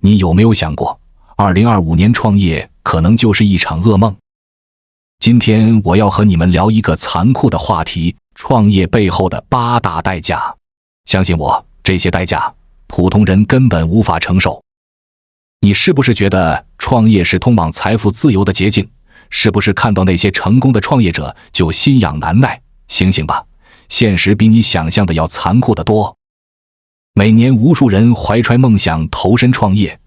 你有没有想过，2025年创业可能就是一场噩梦？今天我要和你们聊一个残酷的话题：创业背后的8大代价。相信我，这些代价普通人根本无法承受。你是不是觉得创业是通往财富自由的捷径？是不是看到那些成功的创业者就心痒难耐？醒醒吧，现实比你想象的要残酷得多。每年无数人怀揣梦想投身创业，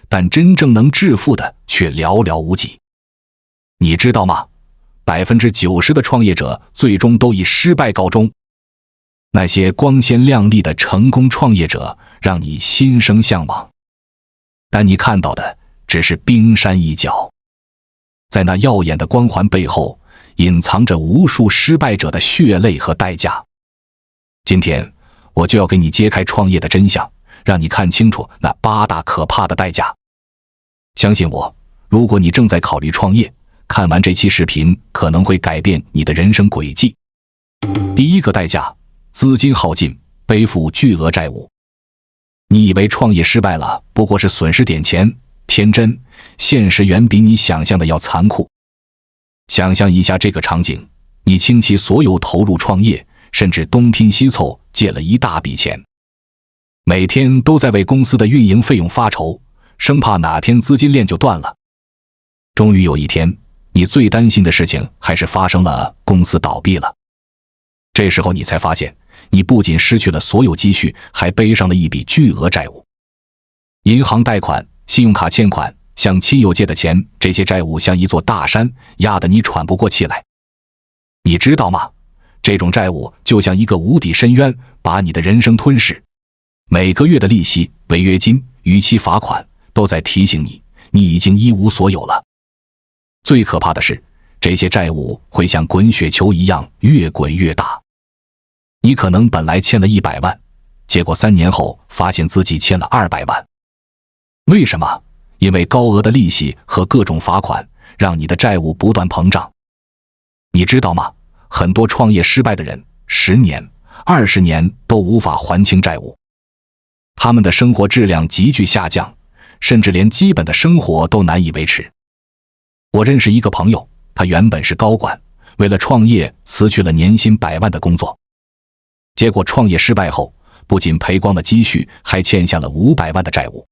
但真正能致富的却寥寥无几。你知道吗？90%的创业者最终都以失败告终。那些光鲜亮丽的成功创业者让你心生向往，但你看到的只是冰山一角。在那耀眼的光环背后，隐藏着无数失败者的血泪和代价。今天我就要给你揭开创业的真相，让你看清楚那8大可怕的代价。相信我，如果你正在考虑创业，看完这期视频可能会改变你的人生轨迹。第一个代价，资金耗尽，背负巨额债务。你以为创业失败了不过是损失点钱，天真，现实远比你想象的要残酷。想象一下这个场景，你倾其所有投入创业，甚至东拼西凑借了一大笔钱，每天都在为公司的运营费用发愁，生怕哪天资金链就断了。终于有一天，你最担心的事情还是发生了，公司倒闭了。这时候你才发现，你不仅失去了所有积蓄，还背上了一笔巨额债务。银行贷款、信用卡欠款、向亲友借的钱，这些债务像一座大山，压得你喘不过气来。你知道吗？这种债务就像一个无底深渊，把你的人生吞噬。每个月的利息、违约金、逾期罚款都在提醒你，你已经一无所有了。最可怕的是，这些债务会像滚雪球一样越滚越大。你可能本来欠了100万，结果3年后发现自己欠了200万。为什么？因为高额的利息和各种罚款让你的债务不断膨胀。你知道吗？很多创业失败的人10年、20年都无法还清债务，他们的生活质量急剧下降，甚至连基本的生活都难以维持。我认识一个朋友，他原本是高管，为了创业辞去了年薪100万的工作，结果创业失败后，不仅赔光了积蓄，还欠下了500万的债务。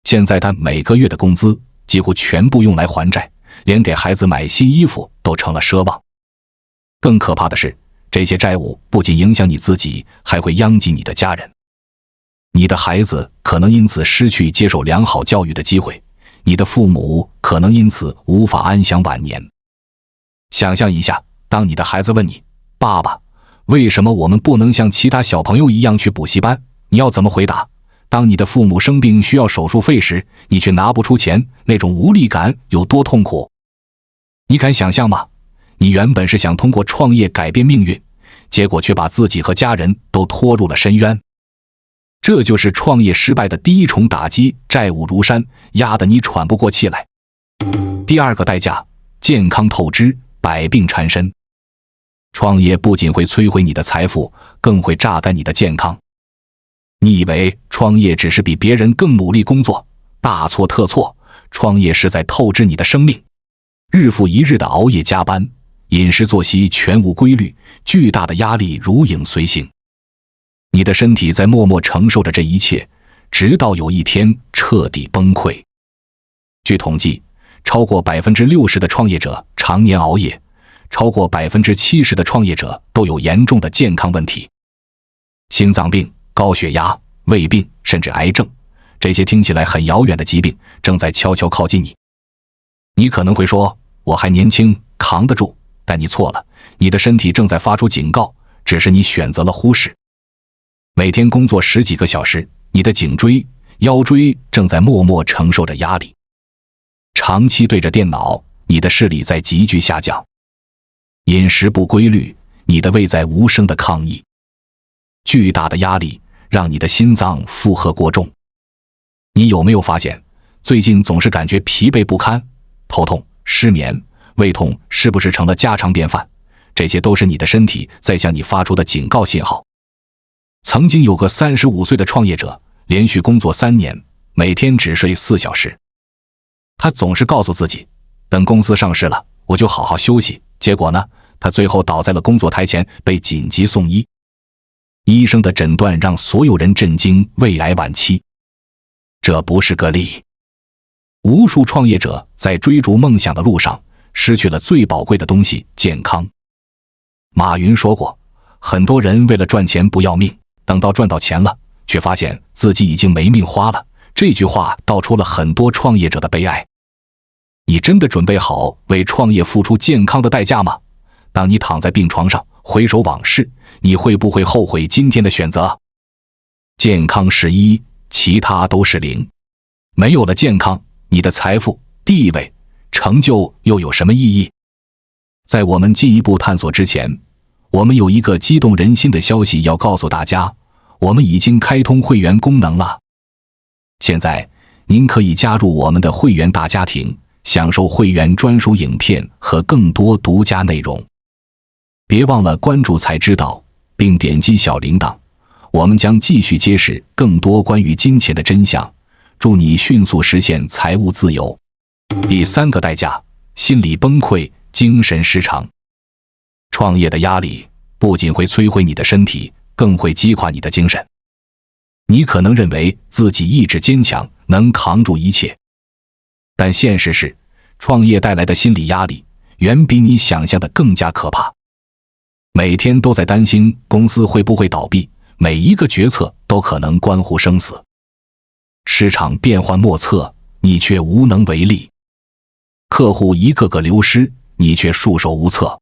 现在他每个月的工资几乎全部用来还债，连给孩子买新衣服都成了奢望。更可怕的是，这些债务不仅影响你自己，还会殃及你的家人。你的孩子可能因此失去接受良好教育的机会，你的父母可能因此无法安享晚年。想象一下，当你的孩子问你，爸爸，为什么我们不能像其他小朋友一样去补习班？你要怎么回答？当你的父母生病需要手术费时，你却拿不出钱，那种无力感有多痛苦？你敢想象吗？你原本是想通过创业改变命运，结果却把自己和家人都拖入了深渊。这就是创业失败的第一重打击，债务如山，压得你喘不过气来。第二个代价，健康透支，百病缠身。创业不仅会摧毁你的财富，更会榨干你的健康。你以为创业只是比别人更努力工作，大错特错，创业是在透支你的生命。日复一日的熬夜加班，饮食作息全无规律，巨大的压力如影随形。你的身体在默默承受着这一切，直到有一天彻底崩溃。据统计，超过60%的创业者常年熬夜，超过70%的创业者都有严重的健康问题。心脏病、高血压、胃病，甚至癌症，这些听起来很遥远的疾病正在悄悄靠近你。你可能会说，我还年轻，扛得住，但你错了，你的身体正在发出警告，只是你选择了忽视。每天工作10几个小时，你的颈椎、腰椎正在默默承受着压力。长期对着电脑，你的视力在急剧下降。饮食不规律，你的胃在无声的抗议。巨大的压力让你的心脏负荷过重。你有没有发现，最近总是感觉疲惫不堪，头痛、失眠、胃痛是不是成了家常便饭？这些都是你的身体在向你发出的警告信号。曾经有个35岁的创业者，连续工作3年，每天只睡4小时。他总是告诉自己，等公司上市了，我就好好休息。结果呢，他最后倒在了工作台前，被紧急送医。医生的诊断让所有人震惊，胃癌晚期。这不是个例。无数创业者在追逐梦想的路上失去了最宝贵的东西——健康。马云说过，很多人为了赚钱不要命，等到赚到钱了，却发现自己已经没命花了。这句话道出了很多创业者的悲哀。你真的准备好为创业付出健康的代价吗？当你躺在病床上回首往事，你会不会后悔今天的选择？健康是1，其他都是0。没有了健康，你的财富、地位、成就又有什么意义？在我们进一步探索之前，我们有一个激动人心的消息要告诉大家，我们已经开通会员功能了。现在您可以加入我们的会员大家庭，享受会员专属影片和更多独家内容。别忘了关注才知道，并点击小铃铛，我们将继续揭示更多关于金钱的真相，祝你迅速实现财务自由。第3个代价：心理崩溃、精神失常。创业的压力不仅会摧毁你的身体，更会击垮你的精神。你可能认为自己意志坚强，能扛住一切，但现实是，创业带来的心理压力远比你想象的更加可怕。每天都在担心公司会不会倒闭，每一个决策都可能关乎生死。市场变幻莫测，你却无能为力；客户一个个流失，你却束手无策。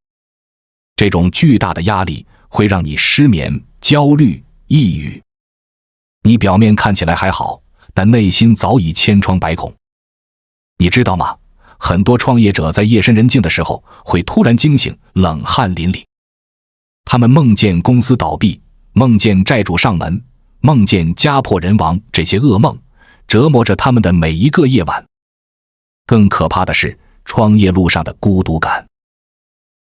这种巨大的压力会让你失眠、焦虑、抑郁。你表面看起来还好，但内心早已千疮百孔。你知道吗？很多创业者在夜深人静的时候会突然惊醒，冷汗淋漓。他们梦见公司倒闭，梦见债主上门，梦见家破人亡，这些噩梦折磨着他们的每一个夜晚。更可怕的是，创业路上的孤独感。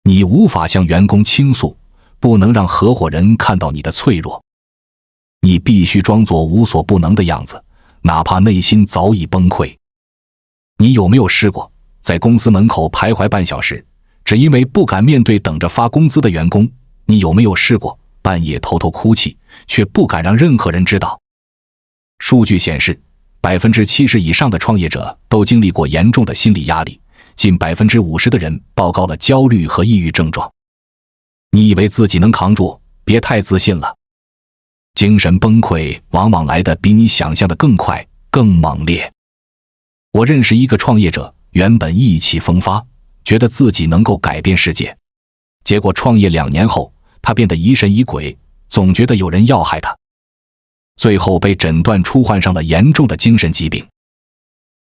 你无法向员工倾诉，不能让合伙人看到你的脆弱。你必须装作无所不能的样子，哪怕内心早已崩溃。你有没有试过在公司门口徘徊半小时，只因为不敢面对等着发工资的员工？你有没有试过半夜偷偷哭泣，却不敢让任何人知道？数据显示，70%以上的创业者都经历过严重的心理压力，近50%的人报告了焦虑和抑郁症状。你以为自己能扛住？别太自信了。精神崩溃往往来得比你想象的更快、更猛烈。我认识一个创业者，原本意气风发，觉得自己能够改变世界。结果创业2年后，他变得疑神疑鬼，总觉得有人要害他。最后被诊断出患上了严重的精神疾病。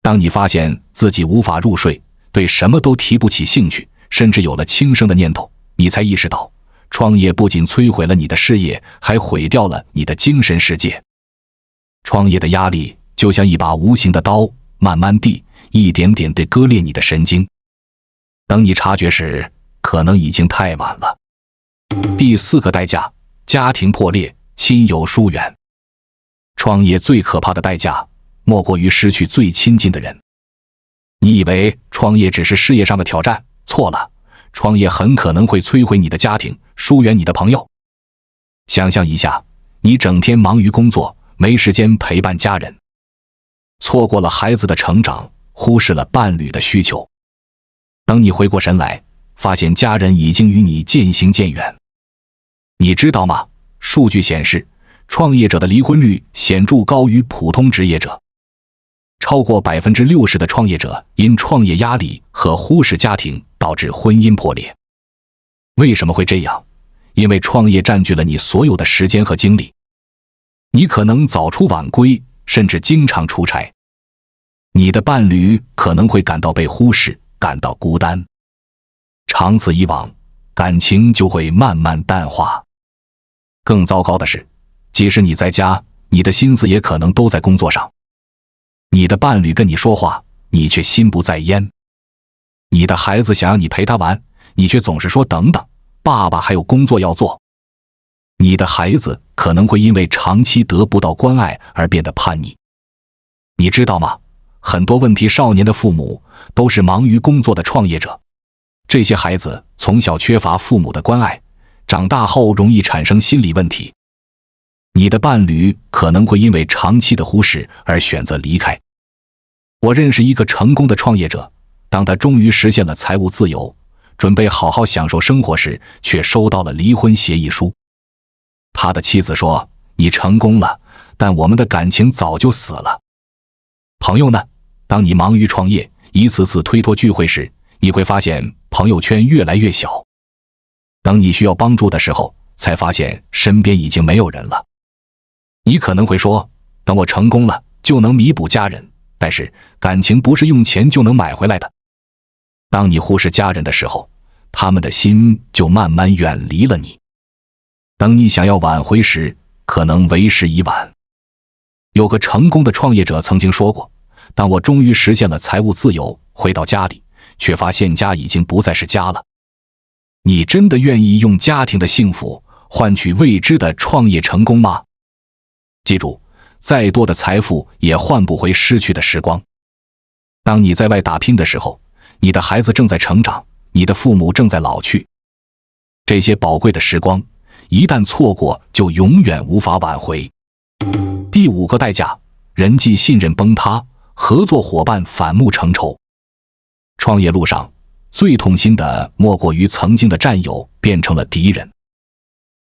当你发现自己无法入睡，对什么都提不起兴趣，甚至有了轻生的念头，你才意识到，创业不仅摧毁了你的事业，还毁掉了你的精神世界。创业的压力就像一把无形的刀，慢慢地、一点点地割裂你的神经。等你察觉时，可能已经太晚了。第4个代价：家庭破裂、亲友疏远。创业最可怕的代价，莫过于失去最亲近的人。你以为创业只是事业上的挑战，错了。创业很可能会摧毁你的家庭，疏远你的朋友。想象一下，你整天忙于工作，没时间陪伴家人，错过了孩子的成长，忽视了伴侣的需求。等你回过神来，发现家人已经与你渐行渐远。你知道吗？数据显示，创业者的离婚率显著高于普通职业者。超过60%的创业者因创业压力和忽视家庭导致婚姻破裂。为什么会这样？因为创业占据了你所有的时间和精力。你可能早出晚归，甚至经常出差。你的伴侣可能会感到被忽视，感到孤单。长此以往，感情就会慢慢淡化。更糟糕的是，即使你在家，你的心思也可能都在工作上。你的伴侣跟你说话，你却心不在焉。你的孩子想让你陪他玩，你却总是说等等，爸爸还有工作要做。你的孩子可能会因为长期得不到关爱而变得叛逆。你知道吗？很多问题少年的父母都是忙于工作的创业者。这些孩子从小缺乏父母的关爱，长大后容易产生心理问题。你的伴侣可能会因为长期的忽视而选择离开。我认识一个成功的创业者，当他终于实现了财务自由，准备好好享受生活时，却收到了离婚协议书。他的妻子说：“你成功了，但我们的感情早就死了。”朋友呢？当你忙于创业，一次次推脱聚会时，你会发现朋友圈越来越小。等你需要帮助的时候，才发现身边已经没有人了。你可能会说，等我成功了，就能弥补家人。但是感情不是用钱就能买回来的。当你忽视家人的时候，他们的心就慢慢远离了你。等你想要挽回时，可能为时已晚。有个成功的创业者曾经说过，当我终于实现了财务自由，回到家里，却发现家已经不再是家了。你真的愿意用家庭的幸福换取未知的创业成功吗？记住，再多的财富也换不回失去的时光。当你在外打拼的时候，你的孩子正在成长，你的父母正在老去。这些宝贵的时光，一旦错过，就永远无法挽回。第5个代价，人际信任崩塌，合作伙伴反目成仇。创业路上，最痛心的莫过于曾经的战友变成了敌人。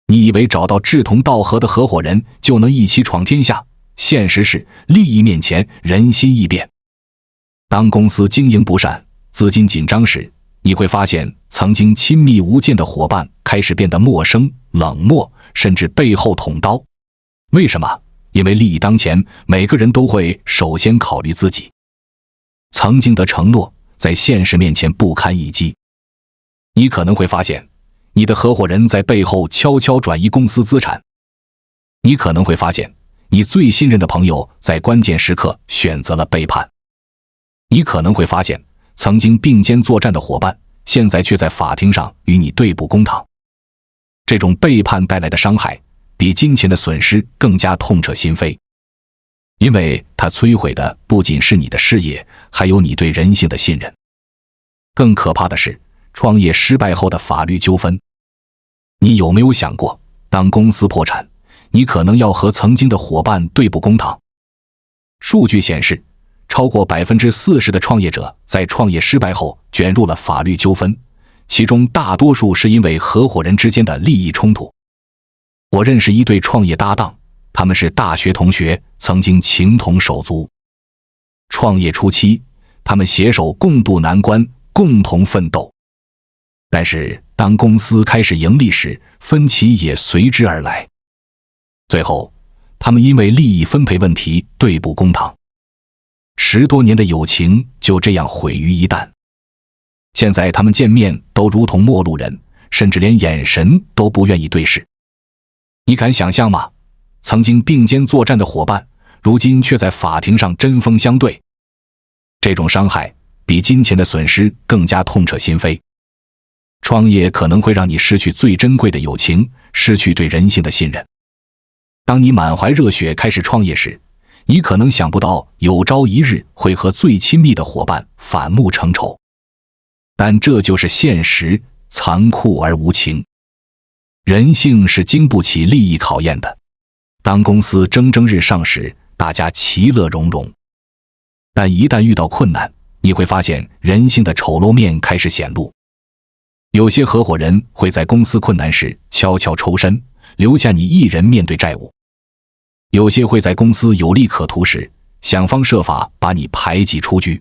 你以为找到志同道合的合伙人就能一起闯天下，现实是利益面前人心易变。当公司经营不善，资金紧张时，你会发现曾经亲密无间的伙伴开始变得陌生、冷漠，甚至背后捅刀。为什么？因为利益当前，每个人都会首先考虑自己。曾经的承诺在现实面前不堪一击。你可能会发现，你的合伙人在背后悄悄转移公司资产。你可能会发现，你最信任的朋友在关键时刻选择了背叛。你可能会发现，曾经并肩作战的伙伴，现在却在法庭上与你对簿公堂。这种背叛带来的伤害，比金钱的损失更加痛彻心扉，因为它摧毁的不仅是你的事业，还有你对人性的信任。更可怕的是，创业失败后的法律纠纷。你有没有想过，当公司破产，你可能要和曾经的伙伴对簿公堂？数据显示，超过 40% 的创业者在创业失败后卷入了法律纠纷，其中大多数是因为合伙人之间的利益冲突。我认识一对创业搭档，他们是大学同学，曾经情同手足。创业初期，他们携手共度难关，共同奋斗。但是当公司开始盈利时，分歧也随之而来。最后，他们因为利益分配问题对簿公堂，10多年的友情就这样毁于一旦。现在他们见面都如同陌路人，甚至连眼神都不愿意对视。你敢想象吗？曾经并肩作战的伙伴，如今却在法庭上针锋相对。这种伤害比金钱的损失更加痛彻心扉。创业可能会让你失去最珍贵的友情，失去对人性的信任。当你满怀热血开始创业时，你可能想不到有朝一日会和最亲密的伙伴反目成仇。但这就是现实，残酷而无情。人性是经不起利益考验的。当公司蒸蒸日上时，大家其乐融融。但一旦遇到困难，你会发现人性的丑陋面开始显露。有些合伙人会在公司困难时悄悄抽身，留下你一人面对债务。有些会在公司有利可图时，想方设法把你排挤出局。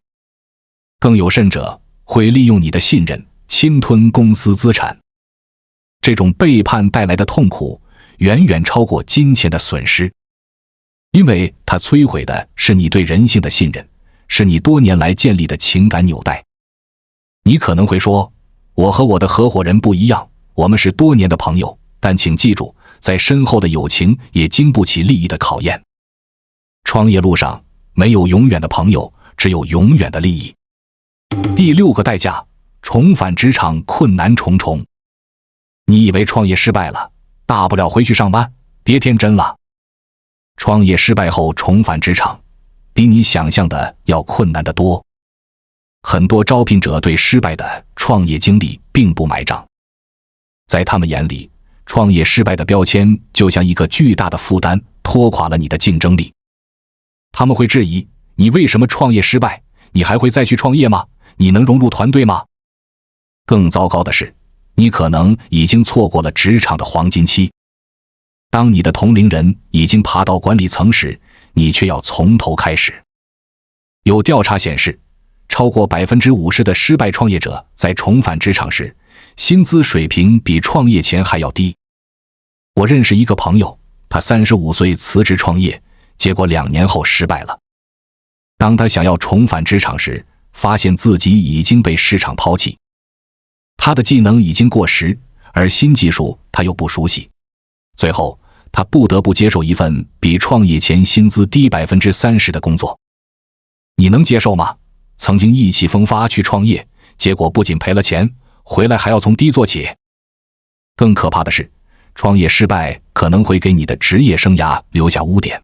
更有甚者，会利用你的信任，侵吞公司资产。这种背叛带来的痛苦，远远超过金钱的损失。因为它摧毁的是你对人性的信任，是你多年来建立的情感纽带。你可能会说，我和我的合伙人不一样，我们是多年的朋友，但请记住，再深厚的友情也经不起利益的考验。创业路上没有永远的朋友，只有永远的利益。第6个代价，重返职场困难重重。你以为创业失败了，大不了回去上班，别天真了。创业失败后重返职场，比你想象的要困难得多。很多招聘者对失败的创业经历并不买账，在他们眼里，创业失败的标签就像一个巨大的负担，拖垮了你的竞争力。他们会质疑，你为什么创业失败？你还会再去创业吗？你能融入团队吗？更糟糕的是，你可能已经错过了职场的黄金期。当你的同龄人已经爬到管理层时，你却要从头开始。有调查显示，超过 50% 的失败创业者在重返职场时，薪资水平比创业前还要低。我认识一个朋友，他35岁辞职创业，结果2年后失败了。当他想要重返职场时，发现自己已经被市场抛弃。他的技能已经过时，而新技术他又不熟悉。最后，他不得不接受一份比创业前薪资低 30% 的工作。你能接受吗？曾经意气风发去创业，结果不仅赔了钱，回来还要从低做起。更可怕的是，创业失败可能会给你的职业生涯留下污点。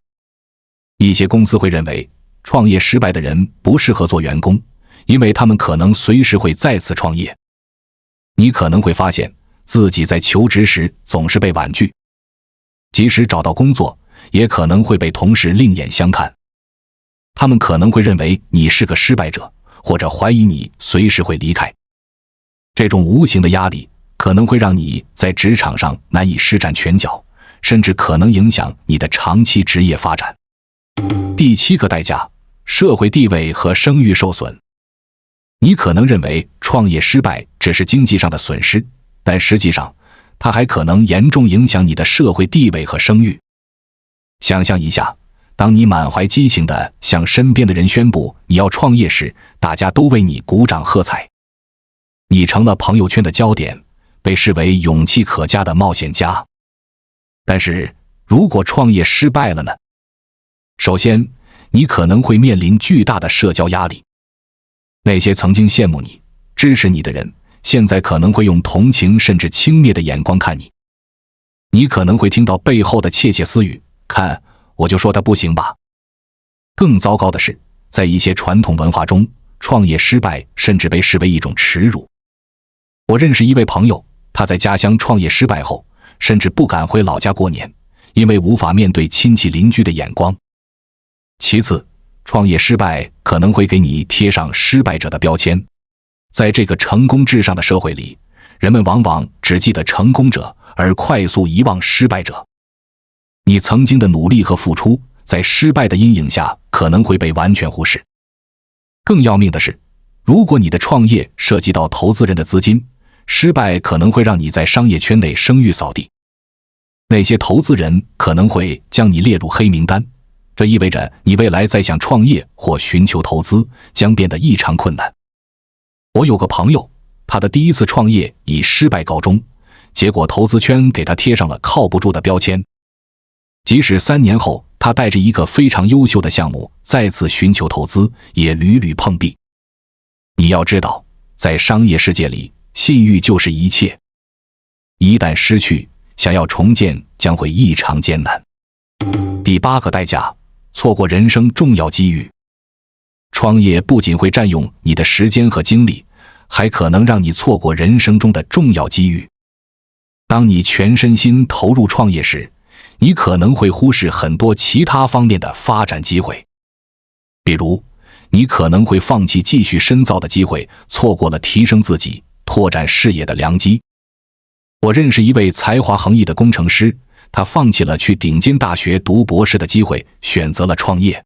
一些公司会认为，创业失败的人不适合做员工，因为他们可能随时会再次创业。你可能会发现自己在求职时总是被婉拒，即使找到工作，也可能会被同事另眼相看。他们可能会认为你是个失败者，或者怀疑你随时会离开。这种无形的压力可能会让你在职场上难以施展拳脚，甚至可能影响你的长期职业发展。第7个代价，社会地位和声誉受损。你可能认为创业失败只是经济上的损失，但实际上，它还可能严重影响你的社会地位和声誉。想象一下，当你满怀激情地向身边的人宣布你要创业时，大家都为你鼓掌喝彩。你成了朋友圈的焦点，被视为勇气可嘉的冒险家。但是，如果创业失败了呢？首先，你可能会面临巨大的社交压力。那些曾经羡慕你、支持你的人，现在可能会用同情甚至轻蔑的眼光看你。你可能会听到背后的窃窃私语，看，我就说他不行吧。更糟糕的是，在一些传统文化中，创业失败甚至被视为一种耻辱。我认识一位朋友，他在家乡创业失败后，甚至不敢回老家过年，因为无法面对亲戚邻居的眼光。其次，创业失败可能会给你贴上失败者的标签。在这个成功至上的社会里，人们往往只记得成功者，而快速遗忘失败者。你曾经的努力和付出，在失败的阴影下可能会被完全忽视。更要命的是，如果你的创业涉及到投资人的资金，失败可能会让你在商业圈内声誉扫地。那些投资人可能会将你列入黑名单，这意味着你未来再想创业或寻求投资将变得异常困难。我有个朋友，他的第一次创业以失败告终，结果投资圈给他贴上了靠不住的标签。即使3年后，他带着一个非常优秀的项目再次寻求投资，也屡屡碰壁。你要知道，在商业世界里，信誉就是一切。一旦失去，想要重建将会异常艰难。第8个代价，错过人生重要机遇。创业不仅会占用你的时间和精力，还可能让你错过人生中的重要机遇。当你全身心投入创业时，你可能会忽视很多其他方面的发展机会。比如，你可能会放弃继续深造的机会，错过了提升自己、拓展视野的良机。我认识一位才华横溢的工程师，他放弃了去顶尖大学读博士的机会，选择了创业。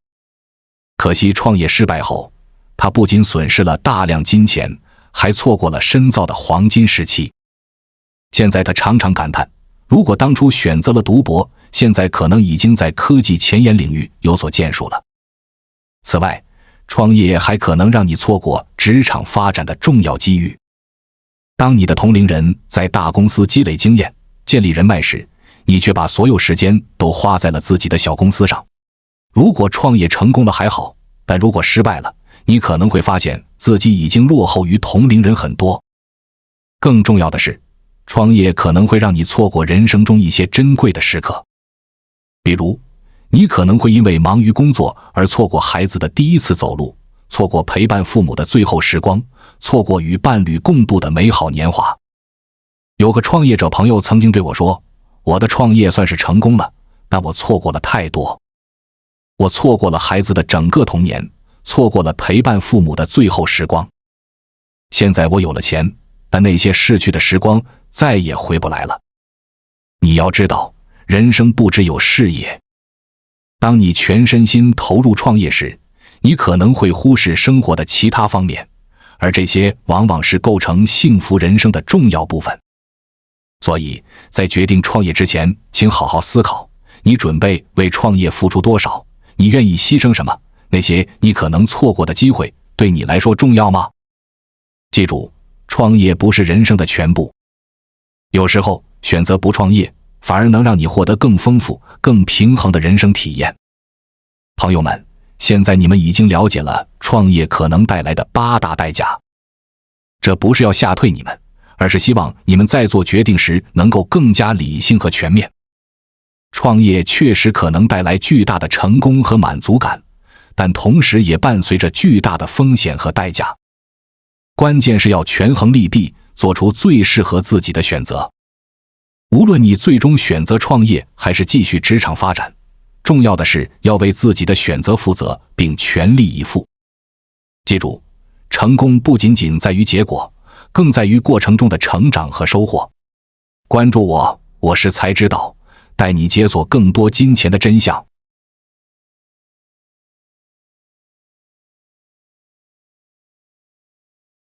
可惜创业失败后，他不仅损失了大量金钱，还错过了深造的黄金时期。现在他常常感叹，如果当初选择了读博，现在可能已经在科技前沿领域有所建树了。此外，创业还可能让你错过职场发展的重要机遇。当你的同龄人在大公司积累经验、建立人脉时，你却把所有时间都花在了自己的小公司上。如果创业成功了还好，但如果失败了，你可能会发现自己已经落后于同龄人很多。更重要的是，创业可能会让你错过人生中一些珍贵的时刻。比如，你可能会因为忙于工作而错过孩子的第一次走路，错过陪伴父母的最后时光，错过与伴侣共度的美好年华。有个创业者朋友曾经对我说，我的创业算是成功了，但我错过了太多。我错过了孩子的整个童年，错过了陪伴父母的最后时光。现在我有了钱，但那些逝去的时光再也回不来了。你要知道，人生不只有事业。当你全身心投入创业时，你可能会忽视生活的其他方面，而这些往往是构成幸福人生的重要部分。所以，在决定创业之前，请好好思考，你准备为创业付出多少？你愿意牺牲什么？那些你可能错过的机会，对你来说重要吗？记住，创业不是人生的全部。有时候，选择不创业，反而能让你获得更丰富、更平衡的人生体验。朋友们，现在你们已经了解了创业可能带来的8大代价。这不是要吓退你们，而是希望你们在做决定时能够更加理性和全面。创业确实可能带来巨大的成功和满足感，但同时也伴随着巨大的风险和代价。关键是要权衡利弊，做出最适合自己的选择。无论你最终选择创业还是继续职场发展，重要的是要为自己的选择负责，并全力以赴。记住，成功不仅仅在于结果，更在于过程中的成长和收获。关注我，我是才知道，带你解锁更多金钱的真相。